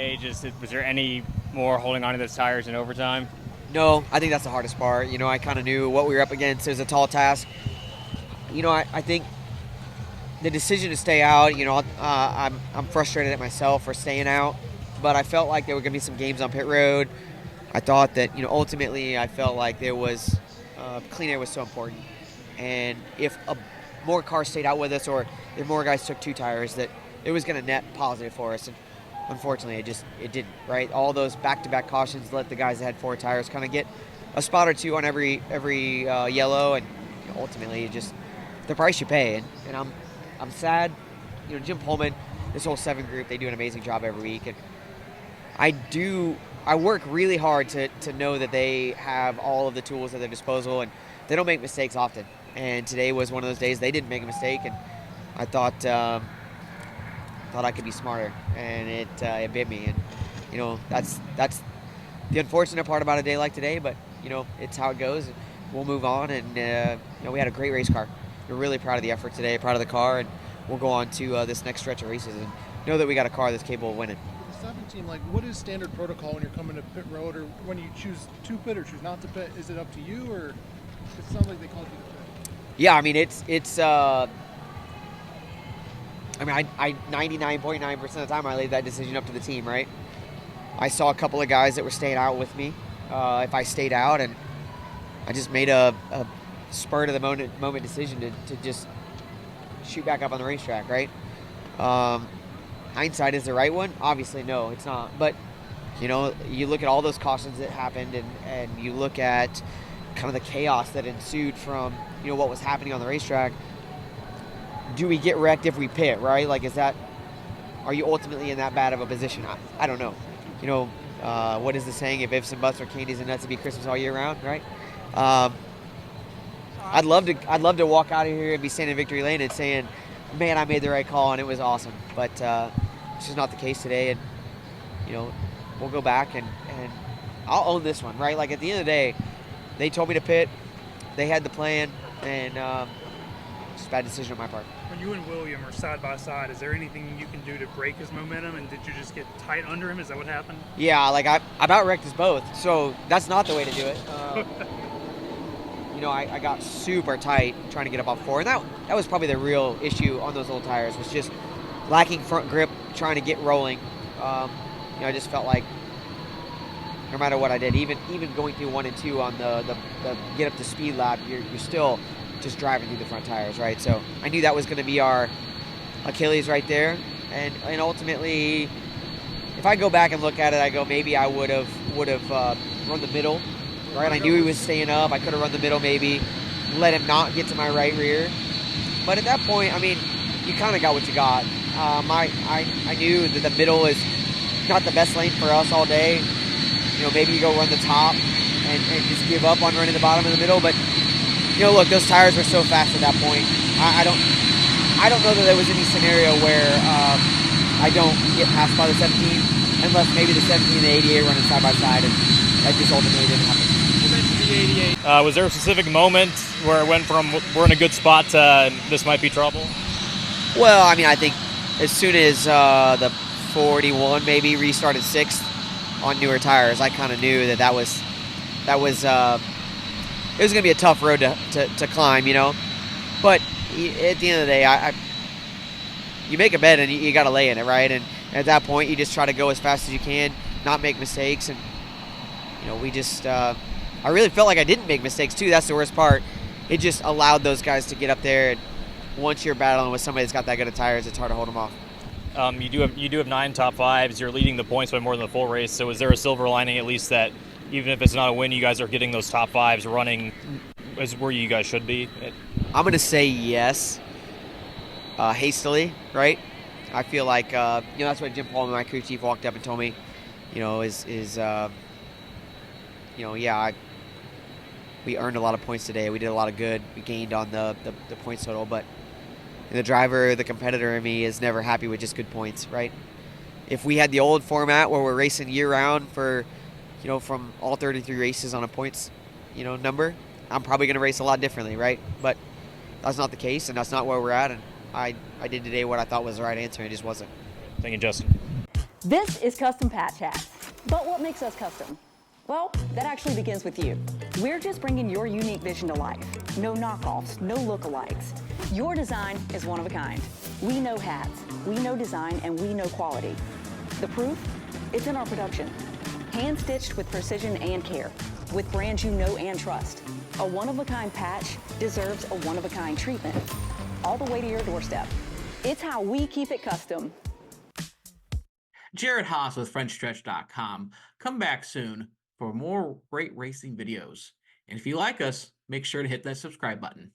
Was there any more holding on to those tires in overtime? No, I think that's the hardest part. I kind of knew what we were up against. It was a tall task. I think the decision to stay out, I'm frustrated at myself for staying out, but I felt like there were going to be some games on pit road. I thought that, ultimately I felt like there was clean air was so important. And if more cars stayed out with us or if more guys took two tires, that it was going to net positive for us. And unfortunately, it didn't, right? All those back-to-back cautions let the guys that had four tires kind of get a spot or two on every yellow, and ultimately it just the price you pay. And I'm sad. Jim Pullman, this whole 7 group, they do an amazing job every week, and I work really hard to know that they have all of the tools at their disposal, and they don't make mistakes often. And today was one of those days they didn't make a mistake, and I thought I could be smarter, and it bit me. And that's the unfortunate part about a day like today, but it's how it goes. We'll move on, and we had a great race car. We're really proud of the effort today, proud of the car, and we'll go on to this next stretch of races and know that we got a car that's capable of winning. The 17, what is standard protocol when you're coming to pit road, or when you choose to pit or choose not to pit? Is it up to you, or it sounds like they called you to pit? Yeah, I mean I 99.9% of the time I leave that decision up to the team, right? I saw a couple of guys that were staying out with me. If I stayed out, and I just made a spur of the moment decision to just shoot back up on the racetrack, right? Hindsight is the right one? Obviously, no, it's not. But, you look at all those cautions that happened, and you look at kind of the chaos that ensued from, what was happening on the racetrack. Do we get wrecked if we pit, right? Like, are you ultimately in that bad of a position? I don't know. What is the saying? If ifs and buts are candies and nuts, it'd be Christmas all year round, right? I'd love to walk out of here and be standing in victory lane and saying, man, I made the right call and it was awesome. But it's just not the case today. And, we'll go back and I'll own this one, right? Like, at the end of the day, they told me to pit. They had the plan, and it's a bad decision on my part. When you and William are side by side, is there anything you can do to break his momentum? And did you just get tight under him? Is that what happened? Yeah, like I about wrecked us both. So that's not the way to do it. I got super tight trying to get up off 4. And that was probably the real issue on those old tires, was just lacking front grip, trying to get rolling. I just felt like no matter what I did, even going through 1 and 2 on the get up to speed lap, you're still just driving through the front tires, right? So I knew that was going to be our Achilles right there. And ultimately, if I go back and look at it, I go, maybe I would have run the middle, right? I knew he was staying up. I could have run the middle, maybe let him not get to my right rear. But at that point, you kind of got what you got. I knew that the middle is not the best lane for us all day. Maybe you go run the top and just give up on running the bottom of the middle. But look, those tires were so fast at that point. I don't know that there was any scenario where I don't get passed by the 17, unless maybe the 17 and the 88 running side by side, and that just ultimately didn't happen. You mentioned the 88. Was there a specific moment where it went from we're in a good spot to this might be trouble? Well, I think as soon as the 41 maybe restarted 6th on newer tires, I kind of knew that was it was going to be a tough road to climb, But at the end of the day, you make a bet and you got to lay in it, right? And at that point, you just try to go as fast as you can, not make mistakes. And, we just, I really felt like I didn't make mistakes too. That's the worst part. It just allowed those guys to get up there. And once you're battling with somebody that's got that good of tires, it's hard to hold them off. You do have 9 top 5s. You're leading the points by more than the full race. So is there a silver lining at least that even if it's not a win, you guys are getting those top 5s running as where you guys should be? I'm going to say yes, hastily, right? I feel like, that's what Jim Pullman, my crew chief, walked up and told me, we earned a lot of points today. We did a lot of good. We gained on the points total, but the driver, the competitor in me is never happy with just good points, right? If we had the old format where we're racing year-round for, from all 33 races on a points, number, I'm probably going to race a lot differently, right? But that's not the case, and that's not where we're at, and I did today what I thought was the right answer, and it just wasn't. Thank you, Justin. This is Custom Patch Hats. But what makes us custom? Well, that actually begins with you. We're just bringing your unique vision to life. No knockoffs, no lookalikes. Your design is one of a kind. We know hats, we know design, and we know quality. The proof? It's in our production. Hand-stitched with precision and care, with brands you know and trust. A one-of-a-kind patch deserves a one-of-a-kind treatment, all the way to your doorstep. It's how we keep it custom. Jared Haas with Frontstretch.com. Come back soon for more great racing videos. And if you like us, make sure to hit that subscribe button.